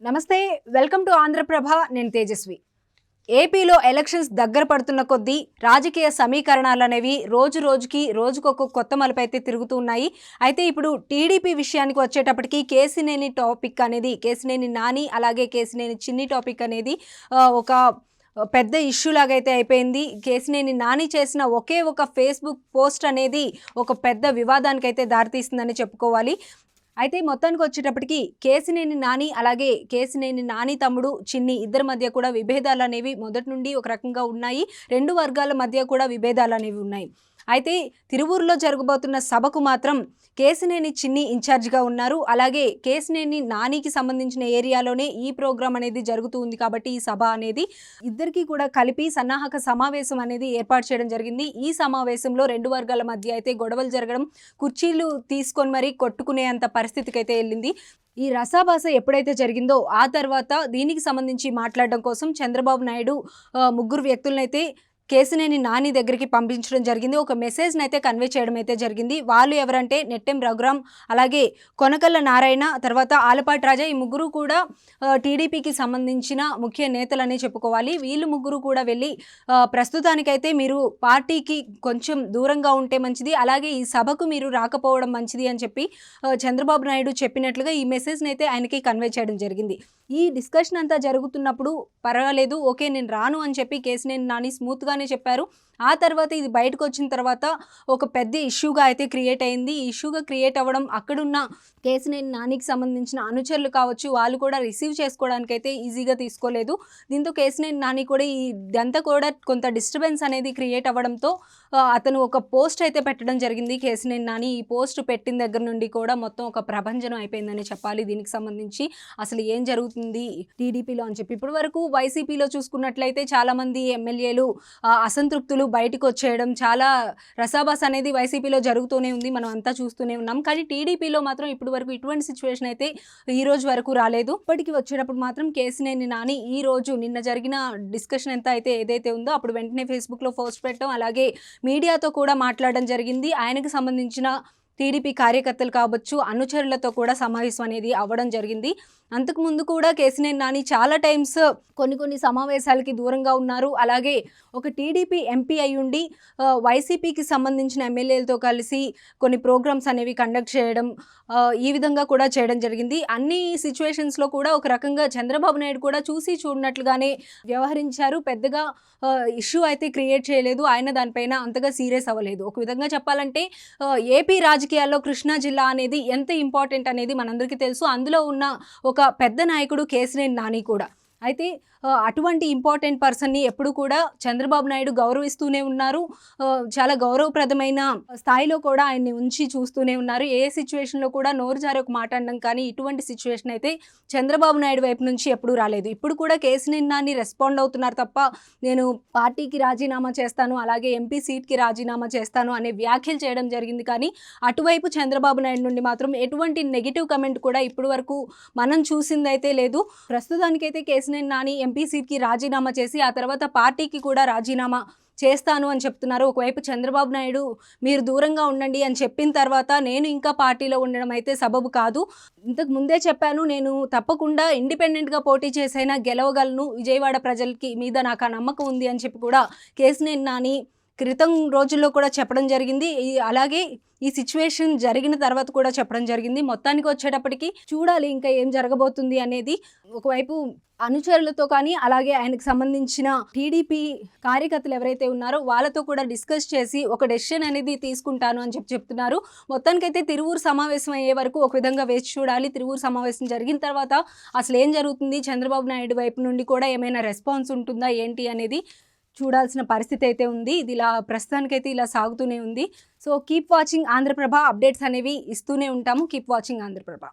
నమస్తే, welcome to Andhraprabha. నేను తేజస్వి. ఏపీలో ఎలక్షన్స్ దగ్గర పడుతున్న కొద్దీ రాజకీయ సమీకరణాలు అనేవి రోజుకొక కొత్త మలుపైతే తిరుగుతూ ఉన్నాయి. అయితే ఇప్పుడు టీడీపీ విషయానికి వచ్చేటప్పటికి కేసినేని టాపిక్ అనేది, కేసినేని నాని అలాగే కేసినేని చిన్ని టాపిక్ అనేది ఒక పెద్ద ఇష్యూ లాగైతే అయిపోయింది. కేసినేని నాని చేసిన ఒకే ఒక ఫేస్బుక్ పోస్ట్ అనేది ఒక పెద్ద వివాదానికైతే దారితీస్తుందని చెప్పుకోవాలి. అయితే మొత్తానికి వచ్చేటప్పటికి కేసినేని నాని అలాగే కేసినేని నాని తమ్ముడు చిన్ని ఇద్దరి మధ్య కూడా విభేదాలు అనేవి మొదటి నుండి ఒక రకంగా ఉన్నాయి. రెండు వర్గాల మధ్య కూడా విభేదాలు అనేవి ఉన్నాయి. అయితే తిరువూరులో జరగబోతున్న సభకు మాత్రం కేసినేని చిన్ని ఇన్ఛార్జిగా ఉన్నారు. అలాగే కేసినేని నానికి సంబంధించిన ఏరియాలోనే ఈ ప్రోగ్రాం అనేది జరుగుతూ ఉంది కాబట్టి ఈ సభ అనేది ఇద్దరికి కూడా కలిపి సన్నాహక సమావేశం అనేది ఏర్పాటు చేయడం జరిగింది. ఈ సమావేశంలో రెండు వర్గాల మధ్య అయితే గొడవలు జరగడం, కుర్చీలు తీసుకొని మరీ కొట్టుకునేంత పరిస్థితికి అయితే వెళ్ళింది. ఈ రసాభాస ఎప్పుడైతే జరిగిందో ఆ తర్వాత దీనికి సంబంధించి మాట్లాడడం కోసం చంద్రబాబు నాయుడు ముగ్గురు వ్యక్తులనైతే కేసినేని నాని దగ్గరికి పంపించడం జరిగింది. ఒక మెసేజ్ని అయితే కన్వే చేయడం అయితే జరిగింది. వాళ్ళు ఎవరంటే నెట్టెం రఘురాం, అలాగే కొనకళ్ళ నారాయణ, తర్వాత ఆలపాటి రాజా. ఈ ముగ్గురు కూడా టీడీపీకి సంబంధించిన ముఖ్య నేతలనే చెప్పుకోవాలి. వీళ్ళు ముగ్గురు కూడా వెళ్ళి ప్రస్తుతానికైతే మీరు పార్టీకి కొంచెం దూరంగా ఉంటే మంచిది, అలాగే ఈ సభకు మీరు రాకపోవడం మంచిది అని చెప్పి చంద్రబాబు నాయుడు చెప్పినట్లుగా ఈ మెసేజ్ని అయితే ఆయనకి కన్వే చేయడం జరిగింది. ఈ డిస్కషన్ అంతా జరుగుతున్నప్పుడు పర్వాలేదు, ఓకే నేను రాను అని చెప్పి కేసినేని నాని స్మూత్గానే చెప్పారు. ఆ తర్వాత ఇది బయటకు వచ్చిన తర్వాత ఒక పెద్ద ఇష్యూగా అయితే క్రియేట్ అయింది. ఈ ఇష్యూగా క్రియేట్ అవ్వడం అక్కడున్న కేసినేని నానికి సంబంధించిన అనుచరులు కావచ్చు, వాళ్ళు కూడా రిసీవ్ చేసుకోవడానికి అయితే ఈజీగా తీసుకోలేదు. దీంతో కేసినేని నాని కూడా ఇదంతా కూడా కొంత డిస్టర్బెన్స్ అనేది క్రియేట్ అవ్వడంతో అతను ఒక పోస్ట్ అయితే పెట్టడం జరిగింది. కేసినేని నాని ఈ పోస్ట్ పెట్టిన దగ్గర నుండి కూడా మొత్తం ఒక ప్రభంజనం అయిపోయిందని చెప్పాలి. దీనికి సంబంధించి అసలు ఏం జరుగుతుంది టీడీపీలో అని చెప్పి ఇప్పటి వరకు వైసీపీలో చూసుకున్నట్లయితే చాలామంది ఎమ్మెల్యేలు అసంతృప్తులు బయటకు వచ్చేయడం, చాలా రసాభాస అనేది వైసీపీలో జరుగుతూనే ఉంది, మనం అంతా చూస్తూనే ఉన్నాం. కానీ టీడీపీలో మాత్రం ఇప్పటి వరకు ఇటువంటి సిచ్యువేషన్ అయితే ఈ రోజు వరకు రాలేదు. ఇప్పటికి వచ్చేటప్పుడు మాత్రం కేసినేని నాని ఈ రోజు నిన్న జరిగిన డిస్కషన్ ఎంత అయితే ఏదైతే ఉందో అప్పుడు వెంటనే ఫేస్బుక్లో పోస్ట్ పెట్టడం, అలాగే మీడియాతో కూడా మాట్లాడడం జరిగింది. ఆయనకు సంబంధించిన టీడీపీ కార్యకర్తలు కావచ్చు, అనుచరులతో కూడా సమావేశం అనేది అవ్వడం జరిగింది. అంతకుముందు కూడా కేసినేని నాని చాలా టైమ్స్ కొన్ని సమావేశాలకి దూరంగా ఉన్నారు. అలాగే ఒక టీడీపీ ఎంపీ అయ్యుండి వైసీపీకి సంబంధించిన ఎమ్మెల్యేలతో కలిసి కొన్ని ప్రోగ్రామ్స్ అనేవి కండక్ట్ చేయడం, ఈ విధంగా కూడా చేయడం జరిగింది. అన్ని సిచ్యువేషన్స్లో కూడా ఒక రకంగా చంద్రబాబు నాయుడు కూడా చూసి చూడనట్లుగానే వ్యవహరించారు. పెద్దగా ఇష్యూ అయితే క్రియేట్ చేయలేదు. ఆయన దానిపైన అంతగా సీరియస్ అవ్వలేదు. ఒక విధంగా చెప్పాలంటే ఏపీ రాజకీయాల్లో కృష్ణా జిల్లా అనేది ఎంత ఇంపార్టెంట్ అనేది మనందరికీ తెలుసు. అందులో ఉన్న ఒక పెద్ద నాయకుడు కేసినేని నాని కూడా. అయితే అటువంటి ఇంపార్టెంట్ పర్సన్ని ఎప్పుడు కూడా చంద్రబాబు నాయుడు గౌరవిస్తూనే ఉన్నారు. చాలా గౌరవప్రదమైన స్థాయిలో కూడా ఆయన్ని ఉంచి చూస్తూనే ఉన్నారు. ఏ సిచ్యువేషన్లో కూడా నోరు జారి ఒక మాట అనడం కానీ ఇటువంటి సిచ్యువేషన్ అయితే చంద్రబాబు నాయుడు వైపు నుంచి ఎప్పుడూ రాలేదు. ఇప్పుడు కూడా కేసినేని నాని రెస్పాండ్ అవుతున్నారు తప్ప నేను పార్టీకి రాజీనామా చేస్తాను, అలాగే ఎంపీ సీట్కి రాజీనామా చేస్తాను అనే వ్యాఖ్యలు చేయడం జరిగింది. కానీ అటువైపు చంద్రబాబు నాయుడు నుండి మాత్రం ఎటువంటి నెగిటివ్ కమెంట్ కూడా ఇప్పటి వరకు మనం చూసిందైతే లేదు. ప్రస్తుతానికైతే కేసినేని నాని ఎంపీ సీట్కి రాజీనామా చేసి ఆ తర్వాత పార్టీకి కూడా రాజీనామా చేస్తాను అని చెప్తున్నారు. ఒకవైపు చంద్రబాబు నాయుడు మీరు దూరంగా ఉండండి అని చెప్పిన తర్వాత నేను ఇంకా పార్టీలో ఉండడం అయితే సబబు కాదు, ఇంతకు ముందే చెప్పాను, నేను తప్పకుండా ఇండిపెండెంట్గా పోటీ చేసైనా గెలవగలను, విజయవాడ ప్రజలకి మీద నాకు ఆ నమ్మకం ఉంది అని చెప్పి కూడా కేసినేని నాని క్రితం రోజుల్లో కూడా చెప్పడం జరిగింది. అలాగే ఈ సిచ్యువేషన్ జరిగిన తర్వాత కూడా చెప్పడం జరిగింది. మొత్తానికి వచ్చేటప్పటికి చూడాలి ఇంకా ఏం జరగబోతుంది అనేది. ఒకవైపు అనుచరులతో కానీ అలాగే ఆయనకు సంబంధించిన టీడీపీ కార్యకర్తలు ఎవరైతే ఉన్నారో వాళ్ళతో కూడా డిస్కస్ చేసి ఒక డెసిషన్ అనేది తీసుకుంటాను అని చెప్తున్నారు. మొత్తానికైతే తిరువూరు సమావేశం అయ్యే వరకు ఒక విధంగా వేచి చూడాలి. తిరువూరు సమావేశం జరిగిన తర్వాత అసలు ఏం జరుగుతుంది, చంద్రబాబు నాయుడు వైపు నుండి కూడా ఏమైనా రెస్పాన్స్ ఉంటుందా ఏంటి అనేది చూడాల్సిన పరిస్థితి అయితే ఉంది. ఇది ఇలా ప్రస్తుతానికైతే ఇలా సాగుతూనే ఉంది. So keep watching Andhra Prabha. Updates అనేవి ఇస్తూనే ఉంటాము. Keep watching Andhraprabha.